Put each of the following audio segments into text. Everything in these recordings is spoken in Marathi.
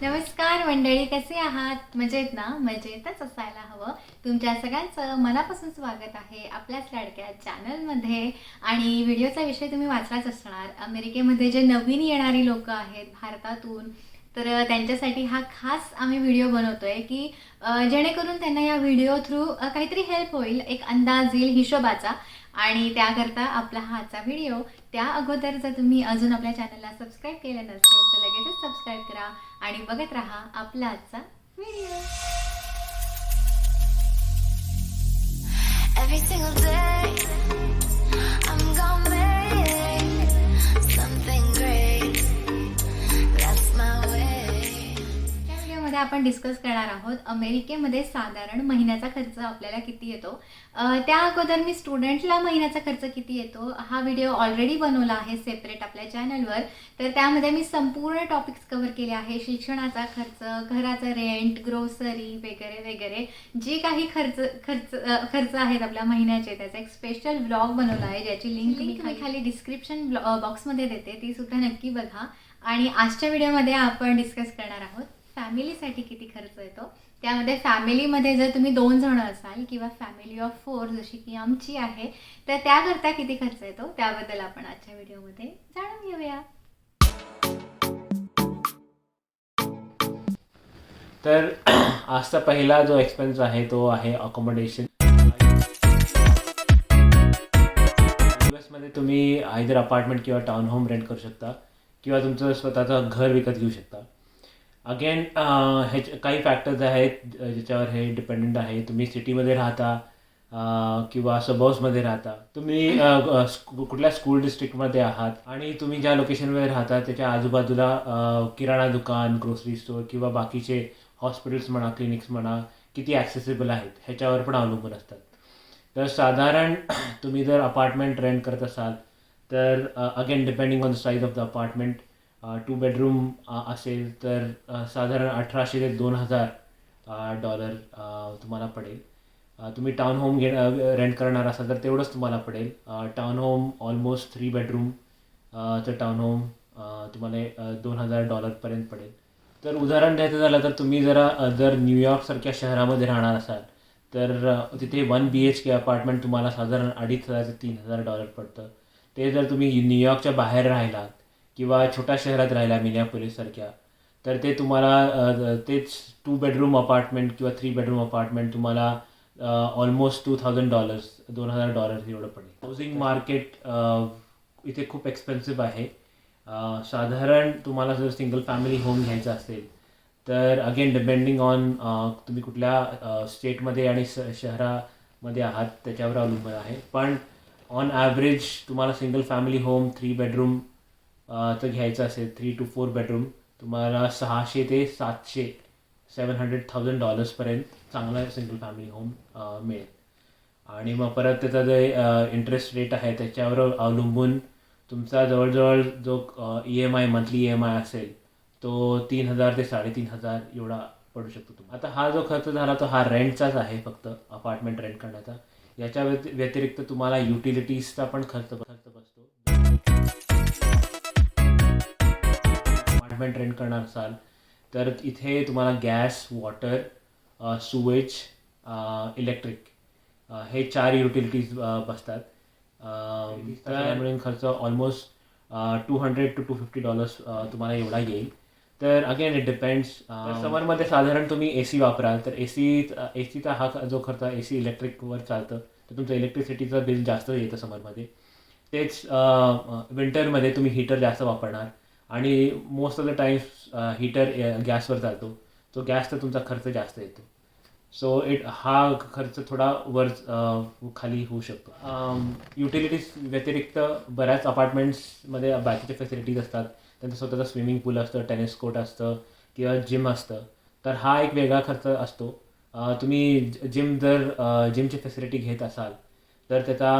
नमस्कार मंडळी, कसे आहात? मजेत ना? मजेतच असायला हवं. तुमच्या सगळ्यांचं मनापासून स्वागत आहे आपल्याच लाडक्या चॅनलमध्ये. आणि व्हिडिओचा विषय तुम्ही वाचलाच असणार. अमेरिकेमध्ये जे नवीन येणारी लोक आहेत भारतातून, तर त्यांच्यासाठी हा खास आम्ही व्हिडिओ बनवतोय की जेणेकरून त्यांना या व्हिडिओ थ्रू काहीतरी हेल्प होईल, एक अंदाज येईल हिशोबाचा. आणि त्याकरता आपला हा आजचा व्हिडिओ. त्या अगोदर जर तुम्ही अजून आपल्या चॅनलला सबस्क्राईब केलं नसेल तर लगेचच सबस्क्राईब करा आणि बघत राहा आपला आजचा video. Every single day I'm gonna make something great. That's my way. या व्हिडिओमध्ये आपण डिस्कस करणार आहोत अमेरिकेमध्ये साधारण महिन्याचा खर्च आपल्याला किती येतो. त्या अगोदर मी स्टुडंटला महिन्याचा खर्च किती येतो हा व्हिडिओ ऑलरेडी बनवला आहे सेपरेट आपल्या चॅनलवर. तर त्यामध्ये मी संपूर्ण टॉपिक्स कव्हर केले आहे. शिक्षणाचा खर्च, घराचा रेंट, ग्रोसरी वगैरे वगैरे जे काही खर्च खर्च खर्च आहेत आपल्या महिन्याचे, त्याचा एक स्पेशल ब्लॉग बनवला आहे ज्याची लिंक मी खाली डिस्क्रिप्शन बॉक्समध्ये देते, ती सुद्धा नक्की बघा. आणि आजच्या व्हिडिओमध्ये आपण डिस्कस करणार आहोत फॅमिलीसाठी किती खर्च येतो. त्यामध्ये फॅमिलीमध्ये जर तुम्ही 2 जण असाल किंवा फॅमिली ऑफ 4 जशी की आमची आहे, तर त्याकरता किती खर्च येतो त्याबद्दल आपण आजच्या व्हिडिओमध्ये जाणून घेऊया. तर आजचा पहिला जो एक्सपेन्स आहे तो आहे अकोमोडेशन. मध्ये तुम्ही आयदर अपार्टमेंट किंवा टाउन होम रेंट करू शकता किंवा तुमचं स्वतःचं घर विकत घेऊ शकता. अगेन ह्याचे काही फॅक्टर्स आहेत ज्याच्यावर हे डिपेंडंट आहे. तुम्ही सिटीमध्ये राहता किंवा सबर्ब्समध्ये राहता, तुम्ही कुठल्या स्कूल डिस्ट्रिक्टमध्ये आहात आणि तुम्ही ज्या लोकेशनमध्ये राहता त्याच्या आजूबाजूला किराणा दुकान, ग्रोसरी स्टोअर किंवा बाकीचे हॉस्पिटल्स म्हणा, क्लिनिक्स म्हणा किती ॲक्सेसिबल आहेत ह्याच्यावर पण अवलंबून असतात. तर साधारण तुम्ही जर अपार्टमेंट रेंट करत असाल तर again depending on the size of the apartment, 2 bedroom असेल तर साधारण 1800 ते $2000 तुम्हाला पडेल. तुम्ही टाउन होम रेंट करणार असाल तर तेवढंच तुम्हाला पडेल. टाउन होम ऑलमोस्ट 3 बेडरूम तर टाउन होम तुम्हाला $2000पर्यंत पडेल. तर उदाहरण द्यायचं झालं तर तुम्ही जर न्यूयॉर्कसारख्या शहरामध्ये राहणार असाल तर तिथे 1 BHK अपार्टमेंट तुम्हाला साधारण $2500 ते $3000 पडतं. ते जर तुम्ही न्यूयॉर्कच्या बाहेर राहिलात किंवा छोट्या शहरात राहिला मिनियापोलिससारख्या, तर ते तुम्हाला तेच 2 बेडरूम अपार्टमेंट किंवा 3 बेडरूम अपार्टमेंट तुम्हाला ऑलमोस्ट $2000 एवढं पडेल. हाऊसिंग मार्केट इथे खूप एक्सपेन्सिव्ह आहे. साधारण तुम्हाला जर सिंगल फॅमिली होम घ्यायचं असेल तर अगेन डिपेंडिंग ऑन तुम्ही कुठल्या स्टेटमध्ये आणि शहरामध्ये आहात त्याच्यावर अवलंबून आहे. पण ऑन ॲव्हरेज तुम्हाला सिंगल फॅमिली होम 3 बेडरूम तर घ्यायचं असेल, 3 to 4 बेडरूम, तुम्हाला $600 ते $700,000पर्यंत चांगला सिंगल फॅमिली होम मिळेल. आणि मग परत त्याचा जे इंटरेस्ट रेट आहे त्याच्यावर अवलंबून तुमचा जवळजवळ जो EMI मंथली EMI असेल तो 3000 ते 3500 एवढा पडू शकतो तुम्हाला. आता हा जो खर्च झाला तो हा रेंटचाच आहे, फक्त अपार्टमेंट रेंट करण्याचा. याच्या व्यतिरिक्त तुम्हाला युटिलिटीजचा पण खर्च बसतो. अपार्टमेंट रेंट करणार असाल तर इथे तुम्हाला गॅस, वॉटर, सुवेज, इलेक्ट्रिक हे 4 युटिलिटीज बसतात. त्यामुळे खर्च ऑलमोस्ट $200 to $250 तुम्हाला एवढा येईल. तर अगेन इट डिपेंड्स. समरमध्ये साधारण तुम्ही AC वापराल तर एसीचा हा जो खर्च AC इलेक्ट्रिकवर चालतं तर तुमचं इलेक्ट्रिसिटीचं बिल जास्त येतं समरमध्ये. तेच विंटरमध्ये तुम्ही हीटर जास्त वापरणार आणि most of the Times heater गॅसवर चालतो, तो गॅस तर तुमचा खर्च जास्त येतो. सो हा खर्च थोडा वर खाली होऊ शकतो. युटिलिटीज व्यतिरिक्त बऱ्याच अपार्टमेंट्समध्ये बाकीच्या फॅसिलिटीज असतात. त्यांचं स्वतःचं स्विमिंग पूल असतं, टेनिस कोर्ट असतं किंवा जिम असतं, तर हा एक वेगळा खर्च असतो. तुम्ही जिमची फॅसिलिटी घेत असाल तर त्याचा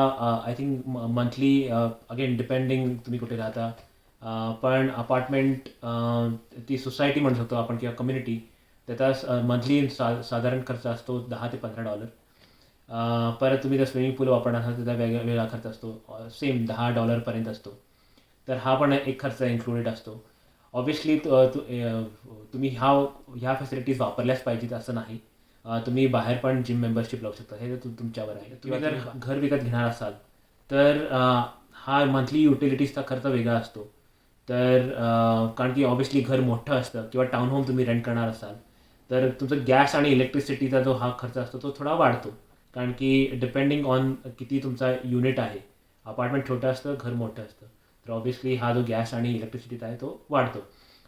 I think monthly again depending तुम्ही कुठे राहता, पण अपार्टमेंट ती सोसायटी म्हणू शकतो आपण किंवा कम्युनिटी, त्याचा मंथली साधारण खर्च असतो $10 ते $15. परत तुम्ही जर स्विमिंग पूल वापरणार असाल त्याचा वेगळा खर्च असतो, सेम $10पर्यंत असतो. तर हा पण एक खर्च इन्क्लुडेड असतो. ऑब्व्हियसली तुम्ही ह्या फॅसिलिटीज वापरल्याच पाहिजेत असं नाही. तुम्ही बाहेर पण जिम मेंबरशिप लावू शकता, हे तुमच्यावर आहे. तुम्ही जर घर विकत घेणार असाल तर हा मंथली युटिलिटीजचा खर्च वेगळा असतो. तर कारण की ऑब्व्हियसली घर मोठं असतं किंवा टाउन होम तुम्ही रेंट करणार असाल तर तुमचं गॅस आणि इलेक्ट्रिसिटीचा जो हा खर्च असतो तो थोडा वाढतो. कारण की डिपेंडिंग ऑन किती तुमचा युनिट आहे. अपार्टमेंट छोटं असतं, घर मोठं असतं, तर ऑब्व्हियसली हा जो गॅस आणि इलेक्ट्रिसिटीचा आहे तो वाढतो.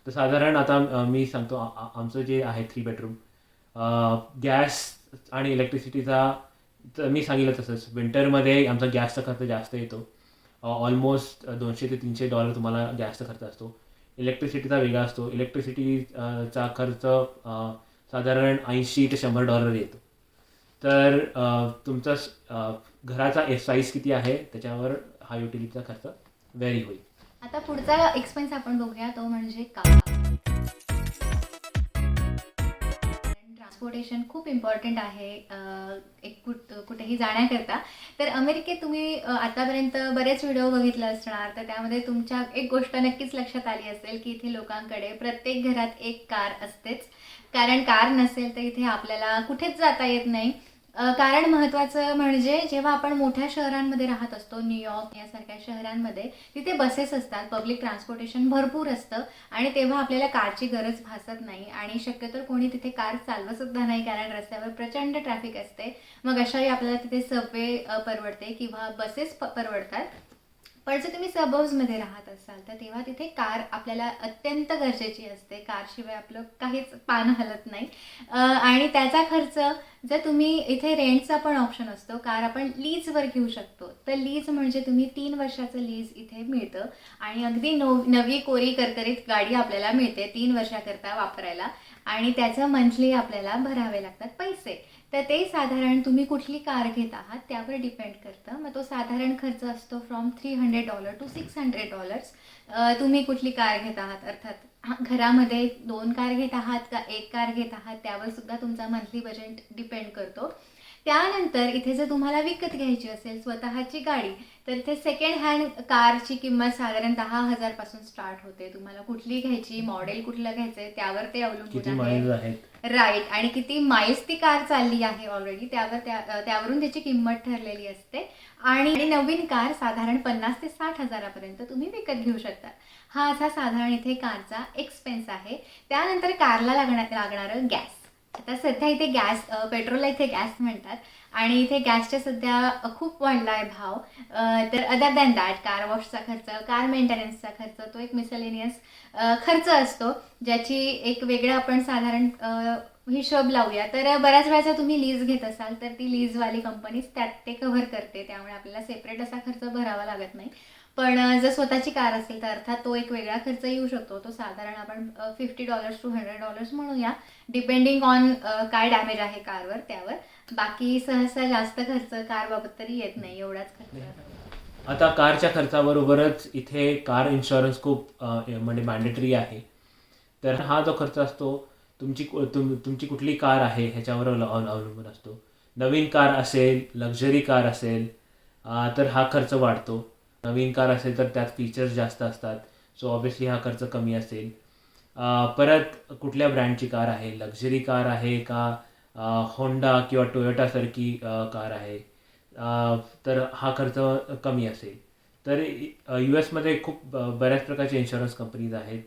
तर साधारण आता मी सांगतो आमचं जे आहे 3 बेडरूम, गॅस आणि इलेक्ट्रिसिटीचा तर मी सांगितलं तसंच विंटरमध्ये आमचा गॅसचा खर्च जास्त येतो. ऑलमोस्ट $200 ते $300 तुम्हाला गॅसचा खर्च असतो. इलेक्ट्रिसिटीचा वेगळा असतो. इलेक्ट्रिसिटीचा खर्च साधारण $80 ते $100 येतो. तर तुमचा घराचा साईज किती आहे त्याच्यावर हा युटिलिटीचा खर्च व्हेरी होईल. आता पुढचा एक्सपेन्स आपण बघूया, तो म्हणजे कार. ट्रान्सपोर्टेशन खूप इम्पॉर्टंट आहे एक कुठेही जाण्याकरता. तर अमेरिकेत तुम्ही आतापर्यंत बरेच व्हिडिओ बघितले असणार, तर त्यामध्ये तुमच्या एक गोष्ट नक्कीच लक्षात आली असेल की इथे लोकांकडे प्रत्येक घरात एक कार असतेच. कारण कार नसेल तर इथे आपल्याला कुठेच जाता येत नाही. कारण महत्त्वाचं म्हणजे जेव्हा आपण मोठ्या शहरांमध्ये राहत असतो, न्यूयॉर्क यासारख्या शहरांमध्ये, तिथे बसेस असतात, पब्लिक ट्रान्सपोर्टेशन भरपूर असतं आणि तेव्हा आपल्याला कारची गरज भासत नाही. आणि शक्यतो कोणी तिथे कार चालवतसुद्धा नाही, कारण रस्त्यावर प्रचंड ट्रॅफिक असते. मग अशावेळी आपल्याला तिथे सबवे परवडते किंवा बसेस परवडतात. पण जर तुम्ही सबर्ब्समध्ये राहत असाल तर तेव्हा तिथे कार आपल्याला अत्यंत गरजेची असते. कारशिवाय आपलं काहीच पान हलत नाही. आणि त्याचा खर्च जर तुम्ही इथे रेंटचा पण ऑप्शन असतो, कार आपण लीजवर घेऊ शकतो. तर लीज म्हणजे तुम्ही 3 वर्षाचं लीज इथे मिळतं आणि अगदी नवी कोरी करकरीत गाडी आपल्याला मिळते 3 वर्षाकरता वापरायला. आणि त्याचं मंथली आपल्याला भरावे लागतात पैसे. तर ते साधारण तुम्ही कुठली कार घेत आहात त्यावर डिपेंड करतं. मग तो साधारण खर्च असतो फ्रॉम $300 to $600. तुम्ही कुठली कार घेत आहात, अर्थात घरामध्ये 2 कार घेत आहात का 1 कार घेत आहात त्यावर सुद्धा तुमचा मंथली बजेट डिपेंड करतो. त्यानंतर इथे जर तुम्हाला विकत घ्यायची असेल स्वतःची गाडी, तर इथे सेकंड हँड कारची किंमत साधारण 10,000 पासून स्टार्ट होते. तुम्हाला कुठली घ्यायची, मॉडेल कुठलं घ्यायचंय त्यावर ते अवलंबून आहे. राईट. आणि किती माइल्स ती कार चालली आहे ऑलरेडी त्यावरून त्याची किंमत ठरलेली असते. आणि नवीन कार साधारण 50,000 ते 60,000 तुम्ही विकत घेऊ शकता. हा असा साधारण इथे कारचा एक्सपेन्स आहे. त्यानंतर कारला लागणारं गॅस. आता सध्या इथे गॅस, पेट्रोलला इथे गॅस म्हणतात आणि इथे गॅसच्या सध्या खूप वाढला आहे भाव. तर अदर दॅन दॅट कार वॉशचा खर्च, कार मेंटेनन्सचा खर्च, तो एक मिसलेनियस खर्च असतो, ज्याची एक वेगळं आपण साधारण हिशोब लावूया. तर बऱ्याच वेळेचा तुम्ही लीज घेत असाल तर ती लीजवाली कंपनीज त्यात ते कव्हर करते, त्यामुळे आपल्याला सेपरेट असा खर्च भरावा लागत नाही. पण जर स्वतःची कार असेल तर अर्थात तो एक वेगळा खर्च येऊ शकतो. तो साधारण आपण $50 to $100 म्हणूया, डिपेंडिंग ऑन काय डॅमेज आहे कारवर त्यावर. बाकी सहसा जास्त खर्च कारबाबत तरी येत नाही, एवढाच खर्च. आता कारच्या खर्चाबरोबरच इथे कार इन्शुरन्स खूप म्हणजे मॅन्डेटरी आहे. तर हा जो खर्च असतो तुमची कुठली कार आहे ह्याच्यावर अवलंबून असतो. नवीन कार असेल, लक्झरी कार असेल तर हा खर्च वाढतो. नवीन कार असेल तर त्यात फीचर्स जास्त असतात, सो ऑब्व्हियसली हा खर्च कमी असेल. परत कुठल्या ब्रँडची कार आहे, लक्झरी कार आहे का होंडा किंवा टोयोटासारखी कार आहे, तर हा खर्च कमी असेल. तर US मध्ये खूप बऱ्याच प्रकारचे इन्शुरन्स कंपनीज आहेत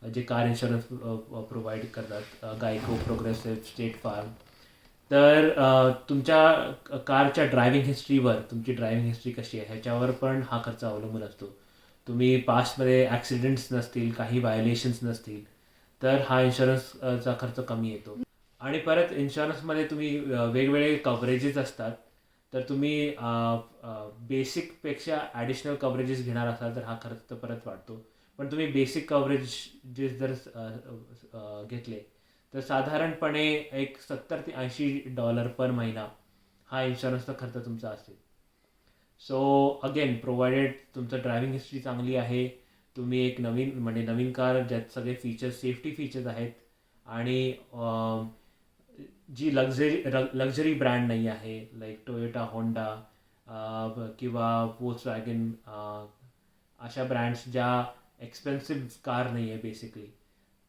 जे कार इन्शुरन्स प्रोव्हाइड करतात. गायको, प्रोग्रेसिव्ह, स्टेट फार्म. तर तुमच्या कारच्या ड्रायव्हिंग हिस्ट्रीवर, तुमची ड्रायव्हिंग हिस्ट्री कशी आहे ह्याच्यावर पण हा खर्च अवलंबून असतो. तुम्ही पास्टमध्ये ॲक्सिडेंट्स नसतील, काही व्हायोलेशन्स नसतील तर हा इन्शुरन्सचा खर्च कमी येतो. आणि परत इन्शुरन्समध्ये तुम्ही वेगवेगळे कव्हरेजेस असतात. तर तुम्ही बेसिकपेक्षा ॲडिशनल कव्हरेजेस घेणार असाल तर हा खर्च परत वाढतो. पण तुम्ही बेसिक कव्हरेजेस जर घेतले तर साधारणपणे एक $70 ते $80 पर महिना हा इन्शुरन्सचा खर्च तुमचा असेल. सो अगेन प्रोव्हाइडेड तुमचं ड्रायव्हिंग हिस्ट्री चांगली आहे, तुम्ही एक नवीन कार ज्यात सगळे फीचर्स, सेफ्टी फीचर्स आहेत आणि जी लक्झरी ब्रँड नाही आहे लाईक टोयोटा, होंडा किंवा वोक्सवॅगन, अशा ब्रँड्स ज्या एक्सपेन्सिव्ह कार नाही आहे बेसिकली,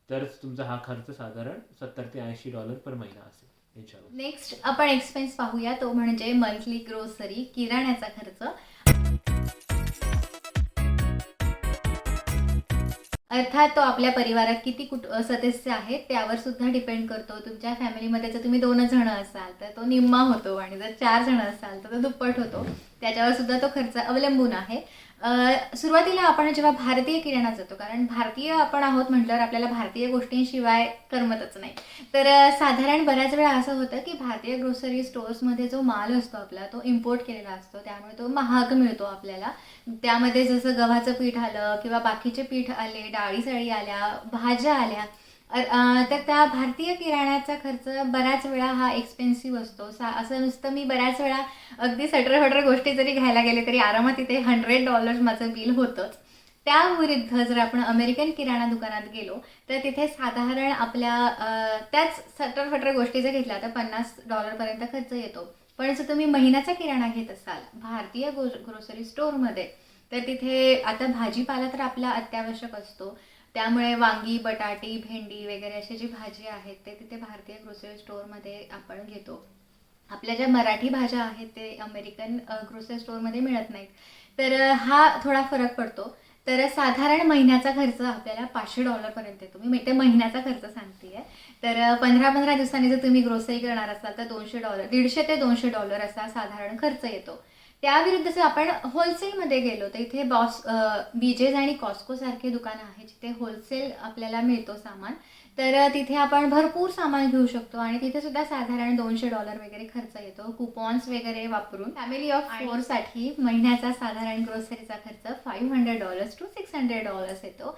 तर तुमचा हा खर्च साधारण $70 ते $80 पर महिना असेल इन्शुरन्स. नेक्स्ट आपण एक्सपेन्स पाहूया, तो म्हणजे मंथली ग्रोसरी, किराण्याचा खर्च. अर्थात तो आपल्या परिवारात किती सदस्य आहेत त्यावर सुद्धा डिपेंड करतो. तुमच्या फॅमिलीमध्ये जर तुम्ही 2 जण असाल तर तो निम्मा होतो, आणि जर 4 जण असाल तर तो दुप्पट होतो. त्याच्यावर सुद्धा तो खर्च अवलंबून आहे. सुरुवातीला आपण जेव्हा भारतीय किराणा जातो, कारण भारतीय आपण आहोत म्हटल्यावर आपल्याला भारतीय गोष्टींशिवाय करमतच नाही. तर साधारण बऱ्याच वेळा असं होतं की भारतीय ग्रोसरी स्टोअर्समध्ये जो माल असतो आपला तो इम्पोर्ट केलेला असतो, त्यामुळे तो महाग मिळतो आपल्याला. त्यामध्ये जसं गव्हाचं पीठ आलं किंवा बाकीचे पीठ आले, डाळी सळी आल्या, भाज्या आल्या, तर त्या भारतीय किराण्याचा खर्च बऱ्याच वेळा हा एक्सपेन्सिव्ह असतो. असं नुसतं मी बऱ्याच वेळा अगदी सटर गोष्टी जरी घ्यायला गेले तरी आरामात इथे $100 माझं बिल होतंच. त्याविरुद्ध जर आपण अमेरिकन किराणा दुकानात गेलो तर तिथे साधारण आपल्या त्याच सटर गोष्टी जर घेतल्या तर $50 खर्च येतो. पण जर तुम्ही महिन्याचा किराणा घेत असाल भारतीय ग्रोसरी स्टोअरमध्ये, तर तिथे आता भाजीपाला तर आपला अत्यावश्यक असतो, त्यामुळे वांगी, बटाटी, भेंडी वगैरे अशी जी भाजी आहेत ते तिथे भारतीय ग्रोसरी स्टोअरमध्ये आपण घेतो. आपल्या ज्या मराठी भाज्या आहेत ते अमेरिकन ग्रोसरी स्टोअरमध्ये मिळत नाहीत. तर हा थोडा फरक पडतो. तर साधारण महिन्याचा खर्च आपल्याला $500 येतो. मी ते महिन्याचा खर्च सांगते आहे. तर 15-15 दिवसांनी जर तुम्ही ग्रोसरी करणार असाल तर $150 ते $200 असा साधारण खर्च येतो. त्याविरुद्ध जर आपण होलसेलमध्ये गेलो तर इथे बीजेस आणि कॉस्को सारखे दुकानं आहे जिथे होलसेल आपल्याला मिळतो सामान. तर तिथे आपण भरपूर सामान घेऊ शकतो आणि तिथे सुद्धा साधारण $200 वगैरे खर्च येतो कुपॉन्स वगैरे वापरून. फॅमिली ऑफ 4 साठी महिन्याचा साधारण ग्रोसरीचा खर्च $500 to $600 येतो.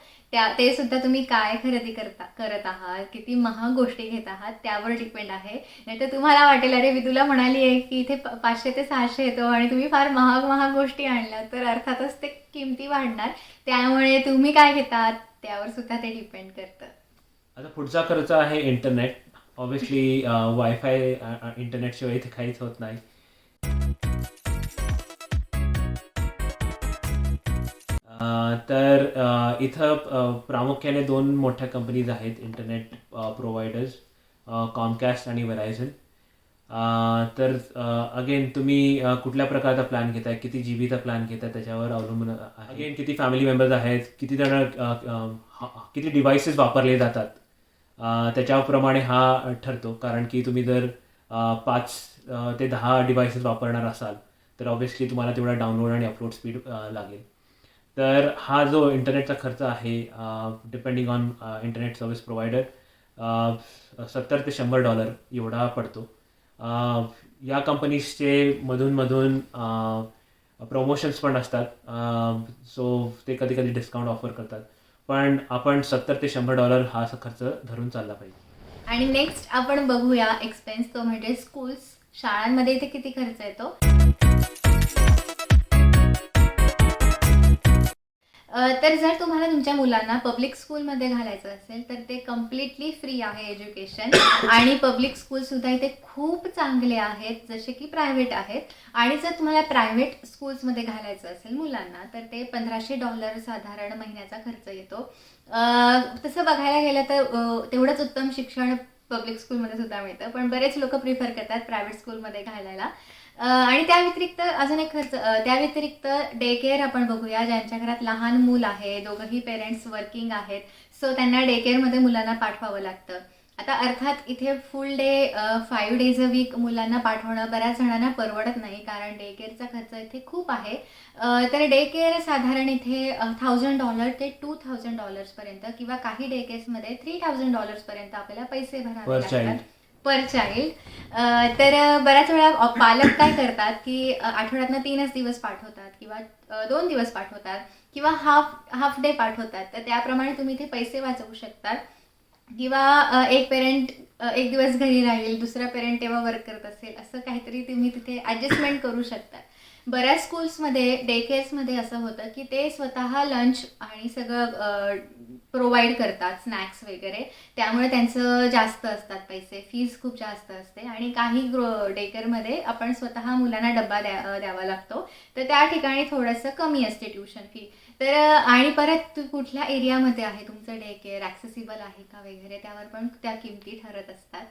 ते सुद्धा तुम्ही काय खरेदी करत आहात, किती महाग गोष्टी घेत आहात त्यावर डिपेंड आहे. नाही तर तुम्हाला वाटेल अरे मी तुला म्हणाली आहे की इथे 500 ते 600 येतो आणि तुम्ही फार महाग गोष्टी आणल्या, तर अर्थातच ते किमती वाढणार. त्यामुळे तुम्ही काय घेतात त्यावर सुद्धा ते डिपेंड करतं. आता पुढचा खर्च आहे इंटरनेट. ऑब्व्हियसली वायफाय इंटरनेटशिवाय इथे काहीच होत नाही. तर इथं प्रामुख्याने 2 मोठ्या कंपनीज आहेत इंटरनेट प्रोव्हायडर्स, कॉमकास्ट आणि व्हरायझन. तर अगेन तुम्ही कुठल्या प्रकारचा प्लॅन घेताय, किती जीबीचा प्लॅन घेताय त्याच्यावर अवलंबून आहे. अगेन किती फॅमिली मेंबर्स आहेत, किती डिव्हाइसेस वापरले जातात त्याच्याप्रमाणे हा ठरतो. कारण की तुम्ही जर 5 ते 10 डिव्हाइसेस वापरणार असाल तर ऑब्व्हियसली तुम्हाला तेवढा डाउनलोड आणि अपलोड स्पीड लागेल. तर हा जो इंटरनेटचा खर्च आहे depending on internet service provider $70 ते $100 एवढा पडतो. या कंपनीजचे मधून प्रमोशन्स पण असतात, सो ते कधी डिस्काउंट ऑफर करतात. पण आपण $70 ते $100 हा खर्च धरून चालला पाहिजे. आणि नेक्स्ट आपण बघूया एक्सपेन्स, तो म्हणजे स्कूल्स. शाळांमध्ये इथे किती खर्च येतो. तर जर तुम्हाला तुमच्या मुलांना पब्लिक स्कूलमध्ये घालायचं असेल तर ते कम्प्लिटली फ्री आहे एज्युकेशन. आणि पब्लिक स्कूलसुद्धा इथे खूप चांगले आहेत जसे की प्रायव्हेट आहेत. आणि जर तुम्हाला प्रायव्हेट स्कूल्समध्ये घालायचं असेल मुलांना तर ते $1500 साधारण महिन्याचा खर्च येतो. तसं बघायला गेलं तर तेवढंच उत्तम शिक्षण पब्लिक स्कूलमध्ये सुद्धा मिळतं, पण बरेच लोक प्रिफर करतात प्रायव्हेट स्कूलमध्ये घालायला. आणि त्या व्यतिरिक्त डे केअर आपण बघूया. ज्यांच्या घरात लहान मूल आहे, दोघंही पेरेंट्स वर्किंग आहेत, सो त्यांना डे केअरमध्ये मुलांना पाठवावं लागतं. आता अर्थात इथे फुल डे 5 days a week मुलांना पाठवणं बऱ्याच जणांना परवडत नाही, कारण डे केअरचा खर्च इथे खूप आहे. तर डे केअर साधारण इथे $1000 ते $2000 पर्यंत, किंवा काही डे केअर्समध्ये $3000 पर्यंत आपल्याला पैसे भरावे लागतात पर चाइल्ड. तर बऱ्याच वेळा पालक काय करतात की आठवड्यातनं 3च दिवस पाठवतात किंवा 2 दिवस पाठवतात किंवा हाफ डे पाठवतात. तर त्याप्रमाणे तुम्ही इथे पैसे वाचवू शकतात. किंवा एक पेरेंट 1 दिवस घरी राहील, दुसरा पेरेंट तेव्हा वर्क करत असेल, असं काहीतरी तुम्ही तिथे ॲडजस्टमेंट करू शकता. बऱ्याच स्कूल्समध्ये डे केअर्समध्ये असं होतं की ते स्वतः लंच आणि सगळं प्रोव्हाइड करतात, स्नॅक्स वगैरे. त्यामुळे त्यांचं जास्त असतात पैसे, फीज खूप जास्त असते. आणि काही डे केअरमध्ये आपण स्वतः मुलांना डब्बा द्यावा लागतो, तर त्या ठिकाणी थोडंसं कमी असते ट्युशन फी. तर आणि परत कुठल्या एरियामध्ये आहे तुमचं डे केअर, ॲक्सेसिबल आहे का वगैरे, त्यावर पण त्या किमती ठरत असतात.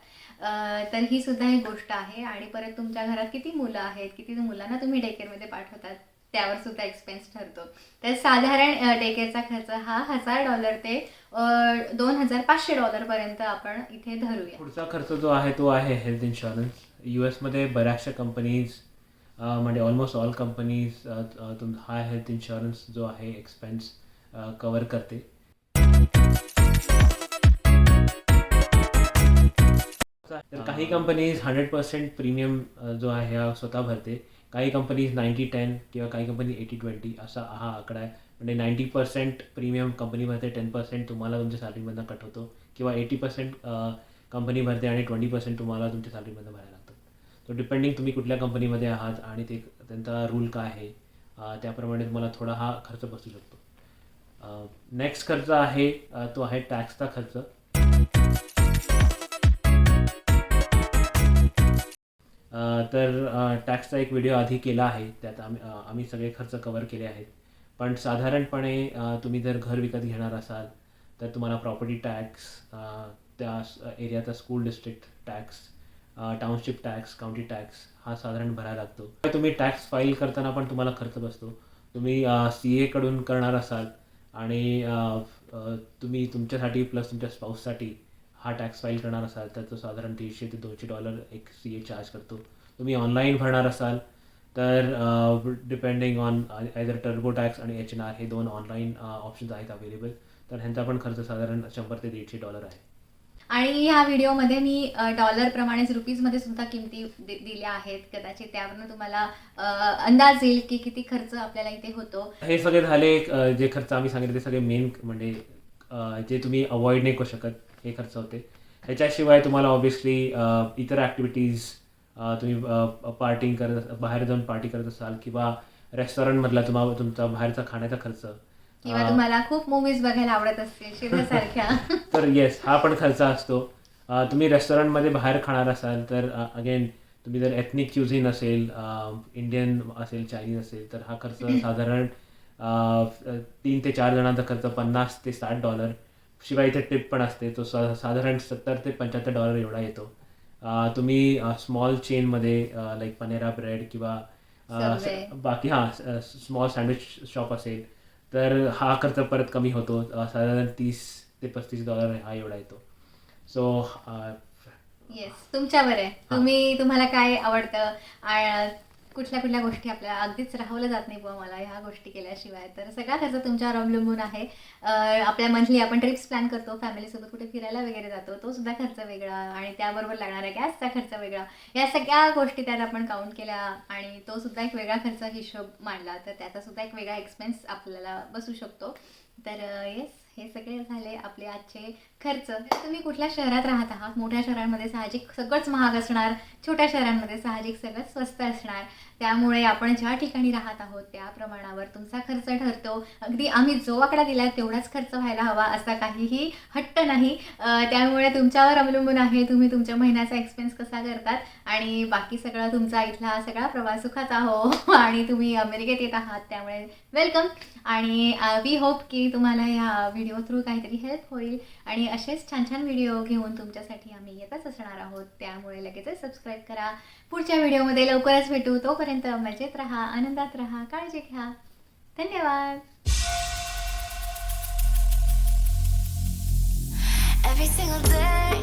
तर ही सुद्धा एक गोष्ट आहे. आणि परत तुमच्या घरात किती मुलं आहेत, किती मुलांना तुम्ही डे केअरमध्ये पाठवतात, त्यावर सुद्धा एक्सपेन्स ठरतो. तर साधारण डे केअरचा खर्च हा $1000 ते $2500 पर्यंत आपण इथे धरूया. पुढचा खर्च जो आहे तो आहे हेल्थ इन्शुरन्स. US मध्ये बऱ्याचशा कंपनीज म्हणजे ऑलमोस्ट ऑल कंपनीज हा हेल्थ इन्शुरन्स जो आहे एक्सपेन्स कवर करते. तर काही कंपनीज 100% प्रीमियम जो आहे हा स्वतः भरते. काही कंपनीज 90-10 किंवा काही कंपनी 80-20 असा हा आकडा आहे. म्हणजे 90% प्रीमियम कंपनी भरते, 10% तुम्हाला तुमच्या सॅलरीमधनं कट होतो, किंवा 80% कंपनी भरते आणि 20% तुम्हाला तुमच्या सॅलरीमधनं भरायला लागतं. तो डिपेंडिंग तुम्ही कुठल्या कंपनीमध्ये आहात आणि ते त्यांचा रूल काय आहे त्याप्रमाणे तुम्हाला थोडा हा खर्च बसू शकतो. नेक्स्ट खर्च आहे तो आहे टॅक्सचा खर्च. तर टॅक्सचा एक व्हिडिओ आधी केला आहे, त्यात आम्ही सगळे खर्च कवर केले आहेत. पण साधारणपणे तुम्ही जर घर विकत घेणार असाल तर तुम्हाला प्रॉपर्टी टॅक्स, त्या एरियाचा school district tax, township tax, county tax हा साधारण भरायला लागतो. तुम्ही टॅक्स फाईल करताना पण तुम्हाला खर्च बसतो. तुम्ही CA कडून करणार असाल आणि तुम्ही तुमच्यासाठी प्लस तुमच्या स्पाऊससाठी हा टॅक्स फाईल करणार असाल तर तो साधारण $150 ते $200 एक CA चार्ज करतो. तुम्ही ऑनलाईन भरणार असाल तर depending on either turbo tax आणि HNR हे 2 ऑनलाईन ऑप्शन्स आहेत अवेलेबल. तर ह्यांचा पण खर्च साधारण $100 ते $150 आहे. आणि ह्या व्हिडिओमध्ये मी डॉलरप्रमाणेच रुपीजमध्ये सुद्धा किमती दिल्या आहेत. कदाचित त्यावरून तुम्हाला अंदाज येईल की किती खर्च आपल्याला इथे होतो. हे सगळे झाले जे खर्च आम्ही सांगितले ते सगळे मेन, म्हणजे जे तुम्ही अवॉइड नाही करू शकत हे खर्च होते. ह्याच्याशिवाय तुम्हाला ऑब्व्हियसली इतर ॲक्टिव्हिटीज, तुम्ही पार्टिंग बाहेर जाऊन पार्टी करत असाल किंवा रेस्टॉरंटमधला तुमचा बाहेरचा खाण्याचा खर्च, किंवा तुम्हाला खूप मूवीज बघायला आवडत असतील शिवसारख्या तर येस हा पण खर्च असतो. तुम्ही रेस्टॉरंटमध्ये बाहेर खाणार असाल तर अगेन तुम्ही जर एथनिक क्युझिन असेल, इंडियन असेल, चायनीज असेल, तर हा खर्च साधारण 3 ते 4 जणांचा खर्च $50 ते $60. शिवाय इथे टिप पण असते, तो साधारण $70 ते $75 एवढा येतो. तुम्ही स्मॉल चेनमध्ये लाईक पनेरा ब्रेड किंवा बाकी स्मॉल सँडविच शॉप असेल तर हा खर्च परत कमी होतो, साधारण $30 ते $35 हा एवढा येतो. सो येस, तुमच्यावर आहे. तुम्हाला काय आवडतं, कुठल्या गोष्टी आपल्याला अगदीच राहवलं जात नाही बुवा मला ह्या गोष्टी केल्याशिवाय, तर सगळा खर्च तुमच्यावर अवलंबून आहे. आपल्या मंथली आपण ट्रिप्स प्लॅन करतो, फॅमिलीसोबत कुठे फिरायला वगैरे जातो, तो सुद्धा खर्च वेगळा, आणि त्याबरोबर लागणारा गॅसचा खर्च वेगळा. या सगळ्या गोष्टी त्यात आपण काउंट केल्या आणि तो सुद्धा एक वेगळा खर्च हिशोब मांडला तर त्याचा सुद्धा एक वेगळा एक्सपेन्स आपल्याला बसू शकतो. तर येस, हे सगळे झाले आपले आजचे खर्च. तुम्ही कुठल्या शहरात राहत आहात, मोठ्या शहरांमध्ये साहजिक सगळंच महाग असणार, छोट्या शहरांमध्ये साहजिक सगळंच स्वस्त असणार. त्यामुळे आपण ज्या ठिकाणी राहत आहोत त्या प्रमाणावर तुमचा खर्च ठरतो. अगदी आम्ही जो आकडा दिला तेवढाच खर्च व्हायला हवा असा काहीही हट्ट नाही. त्यामुळे तुमच्यावर अवलंबून आहे तुम्ही तुमच्या महिन्याचा एक्सपेन्स कसा करतात, आणि बाकी सगळं तुमचा इथला सगळा प्रवास सुखाचा हो. आणि तुम्ही अमेरिकेत येत आहात त्यामुळे वेलकम. आणि वी होप की तुम्हाला ह्या व्हिडिओ थ्रू काहीतरी हेल्प होईल, आणि असेच छान छान व्हिडिओ घेऊन तुमच्यासाठी आम्ही येतच असणार आहोत. त्यामुळे लगेचच सबस्क्राईब करा. पुढच्या व्हिडिओमध्ये लवकरच भेटू. तोपर्यंत मजेत राहा, आनंदात राहा, काळजी घ्या. धन्यवाद. Every single day